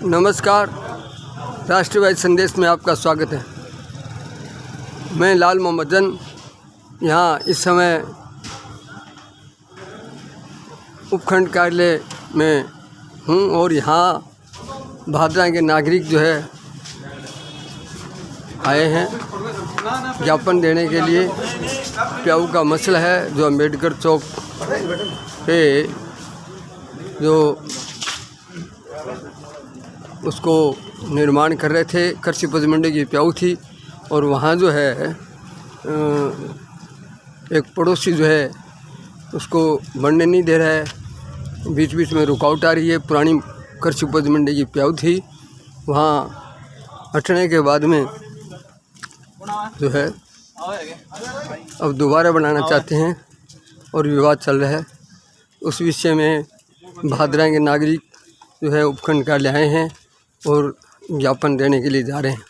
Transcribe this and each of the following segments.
नमस्कार, राष्ट्रवादी संदेश में आपका स्वागत है। मैं लाल मोहम्मद जन यहाँ इस समय उपखंड कार्यालय में हूँ और यहाँ भादरा के नागरिक जो है आए हैं ज्ञापन देने के लिए। प्याऊ का मसला है जो अम्बेडकर चौक पे जो उसको निर्माण कर रहे थे, कृषि उपज मंडी की प्याऊ थी और वहाँ जो है एक पड़ोसी जो है उसको बनने नहीं दे रहा है, बीच बीच में रुकावट आ रही है। पुरानी कृषि उपज मंडी की प्याऊ थी, वहाँ हटने के बाद में जो है अब दोबारा बनाना चाहते हैं और विवाद चल रहा है। उस विषय में भादरा के नागरिक जो है उपखंड कार्यालय आए हैं और ज्ञापन देने के लिए जा रहे हैं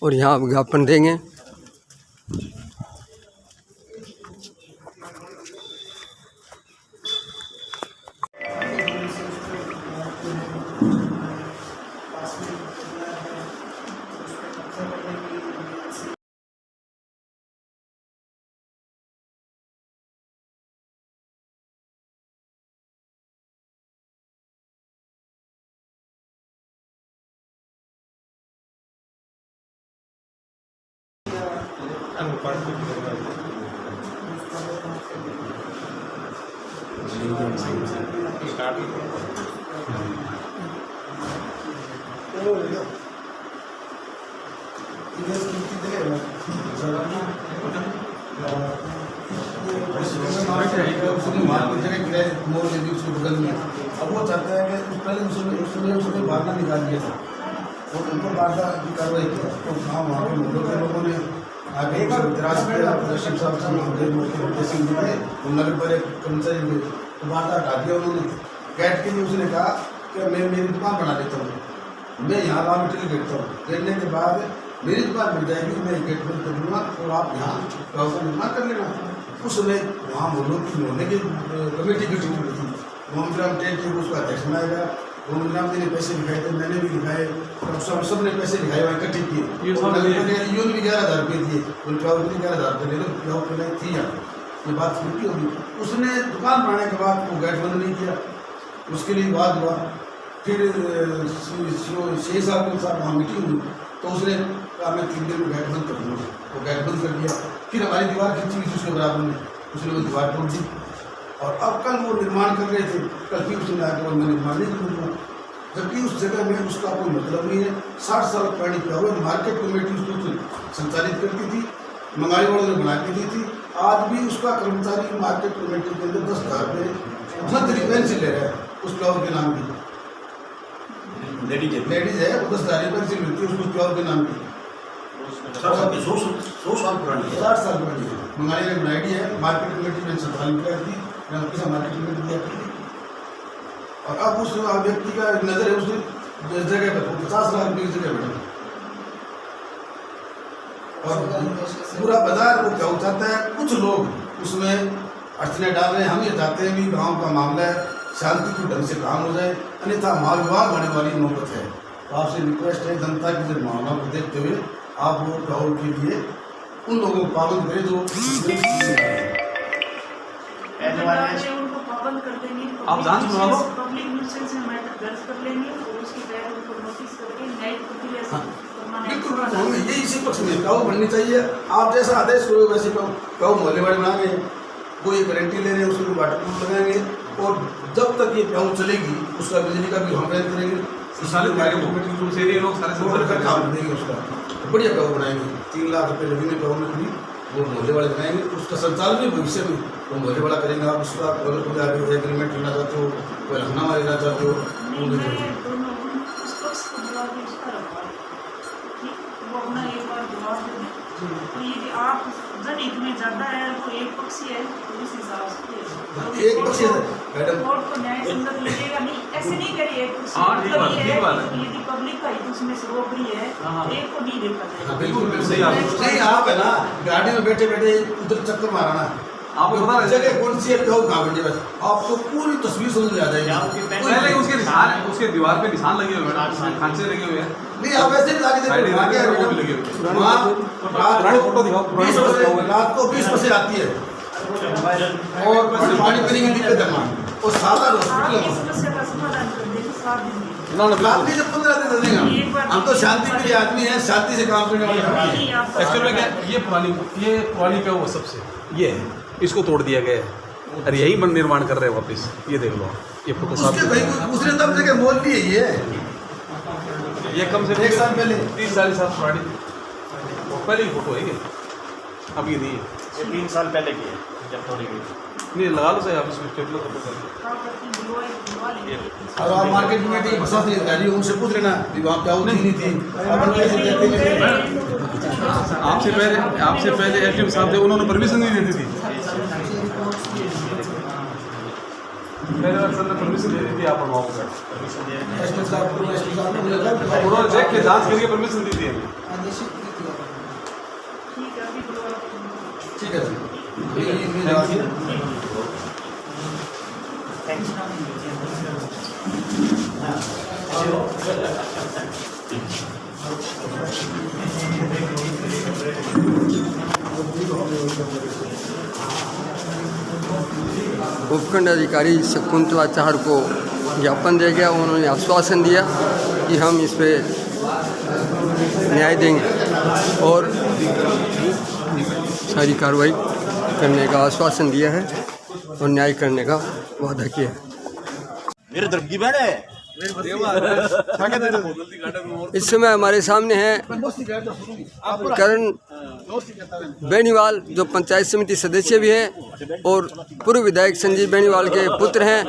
और यहाँ आप ज्ञापन देंगे। अब वो चाहते हैं कि पहले उसने बारना निकाल दिया था और उनको बारना की कार्रवाई किया तो वहाँ के मुद्दों के लोगों ने आगे इतराज किया। प्रदर्शन साहब सिंह जी थे, नगर पर एक कर्मचारी हुए तो बारना हटा दिया उन्होंने। कैट के लिए उसने कहा कि मैं मेरी दुकान बना लेता हूँ, मैं यहाँ रॉ मटेरियल बेचता हूँ, बेचने के बाद मेरी दुकान मिल जाएगी, मैं गेट बंद कर दूँगा और आप यहाँ गाँव का निर्माण कर लेना। उस समय वहाँ मोहल्ले की कमेटी गठित हुई थी, मोहम्मद राम टेक उसका अध्यक्ष बनाया गया। मोहम्मद राम जी ने पैसे लिखाए थे, मैंने भी लिखाए, सब ने पैसे लिखाए, वहाँ इकट्ठे किए। यून भी 11,000 रुपये दिए, उनका 11,000 रुपये ले लो, प्याऊ पहले थी यहाँ ये बात छूटी होगी। उसने दुकान बनाने के बाद वो गेट बंद नहीं किया, उसके लिए बात हुआ। फिर 6 साल के साथ वहाँ मीटिंग हुई तो उसने कहा मैं 3 दिन में गेट बंद कर दूँगा, वो गेट बंद कर दिया। फिर हमारी दीवार खींची हुई थी उसके बराबर में, उसने वो दीवार तोड़ दी और अब कल वो निर्माण कर रहे थे, कल फिर उसने आकर मैं निर्माण नहीं करूँगा, जबकि उस जगह में उसका कोई मतलब नहीं है। 60 साल पुरानी प्याऊ मार्केट कमेटी उसको संचालित करती थी, मंगाई वालों ने बना के दी थी। आज भी उसका कर्मचारी मार्केट कमेटी के अंदर 10,000 रुपये मंथली पेंशन ले रहा है उस प्याऊ के नाम की। लेडीज है वो 10,000 पेंशन मिलती है उसको प्याऊ के नाम की। 100 साल पुरानी है, 60 साल पुरानी है। मंगाई ने बनाई है, मार्केट कमेटी में संचालन कर दी, मार्केट कमेटी दिया। और अब उस व्यक्ति का नजर है उस जगह पर 50 लाख रुपये की जगह पर और पूरा बाजार वो क्या चाहता है। कुछ लोग उसमें अड़चने डाल रहे हैं। हम ये चाहते हैं कि गांव का मामला है, शांतिपूर्ण ढंग से काम हो जाए, अन्यथा महाविवाद होने वाली नौबत है। तो आपसे रिक्वेस्ट है जनता की जो मामला को देखते हुए आप वो प्याऊ के लिए उन लोगों को पाबंद करें जो आप जांच करवाओ, पब्लिक न्यूसेंस में मैटर दर्ज कर लेंगे और उसके तहत उनको नोटिस करके न्यायिक प्रक्रिया से बिल्कुल ये इसी पक्ष में प्याऊ बननी चाहिए। आप जैसा आदेश करो वैसे प्याऊ मोहल्ले वाले बनाएंगे, वो ये गारंटी ले रहे हैं, उसको वाटर प्रूफ लगाएंगे और जब तक ये प्याऊ चलेगी उसका बिजली का भी हम रेंज करेंगे। काम देंगे उसका बढ़िया प्याऊ बनाएंगे। 3 लाख रुपये लगेंगे प्याऊ में खरीद, वो मोहल्ले वाले बनाएंगे। उसका संचालन भी भविष्य में वो मोहल्ले वाला करेंगे। आप उसका अगर कोई आगे एग्रीमेंट लेना चाहते हो, कोई हंगामा लेना चाहते हो, तो ये आप जनहित में ज़्यादा है तो एक पक्षी है तो इस हिसाब से एक पक्षी मैडम कोर्ट को न्याय संगत लगेगा नहीं, ऐसे नहीं करिए। यदि पब्लिक का हित उसमें से रोक रही है एक को नहीं देखा जाएगा। बिल्कुल सही आप है ना, गाड़ी में बैठे बैठे उधर चक्कर मारना आपको पता है जगह कौन सी है, प्याऊ कहाँ बन बस आपको पूरी तस्वीर समझ में आ जाएगी। पहले उसके निशान, उसके दीवार पे निशान लगे हुए हैं, खांचे लगे हुए हैं। नहीं आप ऐसे भी आगे देखो, वहाँ क्या है वो भी लगे हुए हैं। वहाँ पुरानी फोटो दिखाओ, पुरानी फोटो दिखाओ। रात को 20 बजे आती है और पानी पीने की दिक्कत है वहाँ, और सादा हॉस्पिटल आप है इस समस्या का समाधान कर देंगे 7 दिन में। ना ना रात बिल्कुल। में जब 15 दिन देगा। हम तो शांति प्रिय आदमी हैं, शांति से काम करने वाले आदमी नहीं, हैं। आप एक्चुअल में क्या, ये पुरानी पे वो सबसे ये है, इसको तोड़ दिया गया है और यही निर्माण कर रहे हैं वापस। ये देख लो, ये फोटो साफ उसके भाई उसने तब जगह मोल ली है ये कम से कम 1 साल पहले 30-40 साल पुरानी पहले की फोटो है ये। अब ये नहीं ये 3 साल पहले की है जब तोड़ी गई। नहीं लगा लो सही, आप इसमें टेबल फोटो कर। बुलवा लेंगे। और आप मार्केट कमेटी के प्रशासनिक अधिकारी हो, उनसे पूछ लेना कि वहाँ प्याऊ थी नहीं थी, अपन कैसे देते नहीं थे। आपसे पहले एसडीएम साहब थे, उन्होंने परमिशन नहीं देती थी। पहले बार सर ने परमिशन दे दी थी, आप बनवाओ का एसपी साहब ने बोला उन्होंने देख के जांच करके परमिशन दी थी हमें। ठीक है, अभी बुलवा लेंगे। ठीक है जी, ये जवाब है। उपखंड अधिकारी शकुंतला चाहर को ज्ञापन दिया गया। उन्होंने आश्वासन दिया कि हम इस पे न्याय देंगे और सारी कार्रवाई करने का आश्वासन दिया है और न्याय करने का वादा किया है। मेरे तरफ की बैठ है। इस समय हमारे सामने है करण बेनीवाल, जो पंचायत समिति सदस्य भी हैं और पूर्व विधायक संजीव बेनीवाल के पुत्र हैं।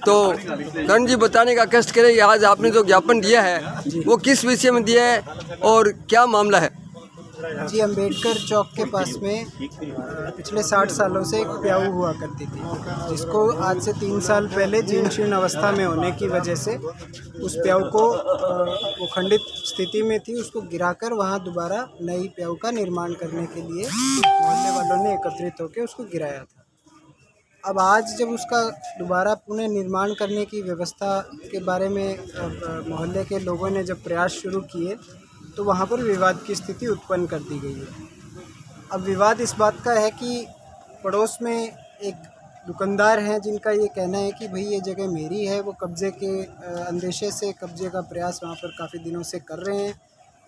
तो करण जी बताने का कष्ट करें कि आज आपने जो ज्ञापन दिया है वो किस विषय में दिया है और क्या मामला है? जी, अंबेडकर चौक के पास में पिछले 60 सालों से एक प्याऊ हुआ करती थी, जिसको आज से 3 साल पहले जीर्ण शीर्ण अवस्था में होने की वजह से उस प्याऊ को वो खंडित स्थिति में थी, उसको गिराकर वहाँ दोबारा नई प्याऊ का निर्माण करने के लिए मोहल्ले वालों ने एकत्रित होकर उसको गिराया था। अब आज जब उसका दोबारा पुनः निर्माण करने की व्यवस्था के बारे में मोहल्ले के लोगों ने जब प्रयास शुरू किए तो वहाँ पर विवाद की स्थिति उत्पन्न कर दी गई है। अब विवाद इस बात का है कि पड़ोस में एक दुकानदार हैं जिनका ये कहना है कि भाई ये जगह मेरी है, वो कब्ज़े के अंदेशे से कब्ज़े का प्रयास वहाँ पर काफ़ी दिनों से कर रहे हैं।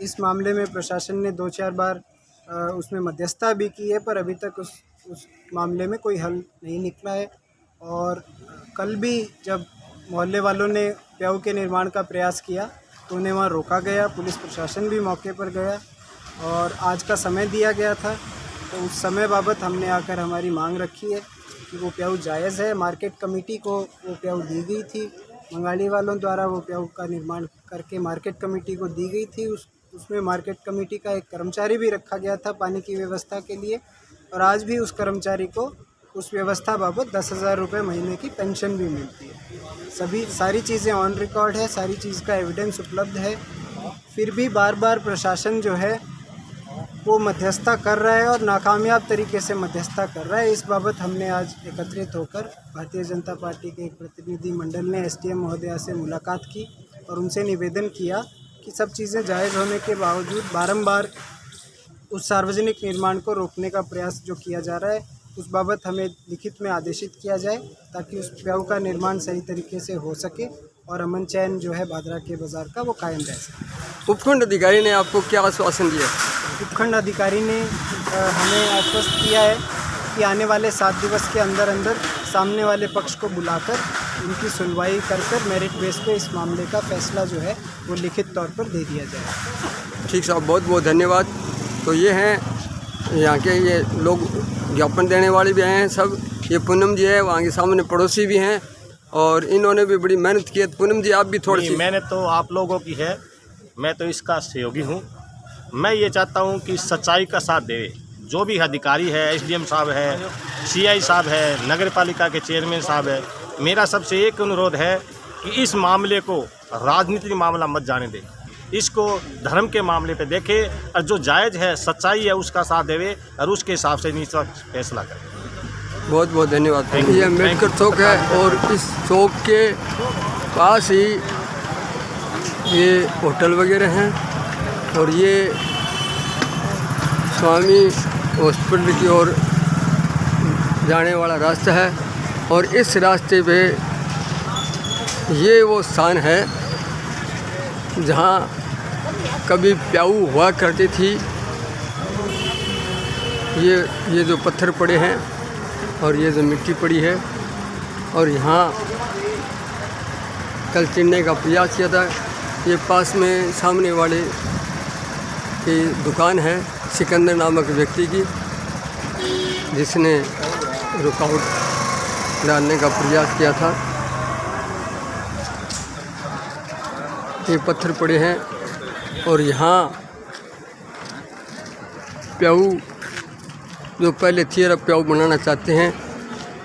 इस मामले में प्रशासन ने 2-4 बार उसमें मध्यस्थता भी की है, पर अभी तक उस मामले में कोई हल नहीं निकला है। और कल भी जब मोहल्ले वालों ने प्याऊ के निर्माण का प्रयास किया तो उन्हें वहाँ रोका गया, पुलिस प्रशासन भी मौके पर गया और आज का समय दिया गया था। तो उस समय बाबत हमने आकर हमारी मांग रखी है कि वो प्याऊ जायज़ है। मार्केट कमेटी को वो प्याऊ दी गई थी, मंगाली वालों द्वारा वो प्याऊ का निर्माण करके मार्केट कमेटी को दी गई थी। उसमें मार्केट कमेटी का एक कर्मचारी भी रखा गया था पानी की व्यवस्था के लिए, और आज भी उस कर्मचारी को उस व्यवस्था बाबत 10,000 रुपये महीने की पेंशन भी मिलती है। सारी चीज़ें ऑन रिकॉर्ड है, सारी चीज़ का एविडेंस उपलब्ध है। फिर भी बार बार प्रशासन जो है वो मध्यस्थता कर रहा है और नाकामयाब तरीके से मध्यस्थता कर रहा है। इस बाबत हमने आज एकत्रित होकर भारतीय जनता पार्टी के एक प्रतिनिधि मंडल ने एसडीएम महोदया से मुलाकात की और उनसे निवेदन किया कि सब चीज़ें जायज़ होने के बावजूद बारंबार उस सार्वजनिक निर्माण को रोकने का प्रयास जो किया जा रहा है उस बाबत हमें लिखित में आदेशित किया जाए ताकि उस प्याऊ का निर्माण सही तरीके से हो सके और अमन चैन जो है भादरा के बाज़ार का वो कायम रह सके। उपखंड अधिकारी ने आपको क्या आश्वासन दिया? उपखंड अधिकारी ने हमें आश्वस्त किया है कि आने वाले 7 दिवस के अंदर अंदर सामने वाले पक्ष को बुलाकर उनकी सुनवाई कर मेरिट बेस पे इस मामले का फैसला जो है वो लिखित तौर पर दे दिया जाए। ठीक साहब, बहुत बहुत धन्यवाद। तो ये हैं यहाँ के ये लोग ज्ञापन देने वाले भी आए हैं सब। ये पूनम जी है, वहाँ के सामने पड़ोसी भी हैं और इन्होंने भी बड़ी मेहनत की है। पूनम जी आप भी थोड़ी सी। मेहनत तो आप लोगों की है, मैं तो इसका सहयोगी हूँ। मैं ये चाहता हूँ कि सच्चाई का साथ दे जो भी अधिकारी है, एसडीएम साहब है, सीआई साहब है, नगर पालिका के चेयरमैन साहब है। मेरा सबसे एक अनुरोध है कि इस मामले को राजनीतिक मामला मत जाने दें, इसको धर्म के मामले पे देखे और जो जायज़ है, सच्चाई है, उसका साथ देवे और उसके हिसाब से निष्पक्ष फैसला करें। बहुत बहुत धन्यवाद। Thank you. ये अम्बेडकर चौक है और इस चौक के पास ही ये होटल वगैरह हैं और ये स्वामी हॉस्पिटल की ओर जाने वाला रास्ता है और इस रास्ते पे ये वो स्थान है जहाँ कभी प्याऊ हुआ करती थी। ये जो पत्थर पड़े हैं और ये जो मिट्टी पड़ी है और यहाँ कल चिरने का प्रयास किया था। ये पास में सामने वाले की दुकान है सिकंदर नामक व्यक्ति की, जिसने रुकावट डालने का प्रयास किया था। ये पत्थर पड़े हैं और यहाँ प्याऊ जो पहले थी अब प्याऊ बनाना चाहते हैं,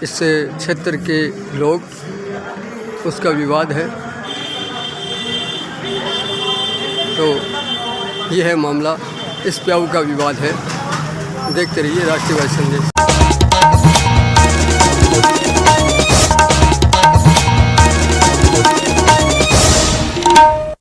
इससे क्षेत्र के लोग, उसका विवाद है। तो ये है मामला, इस प्याऊ का विवाद है। देखते रहिए राष्ट्रीय संदेश।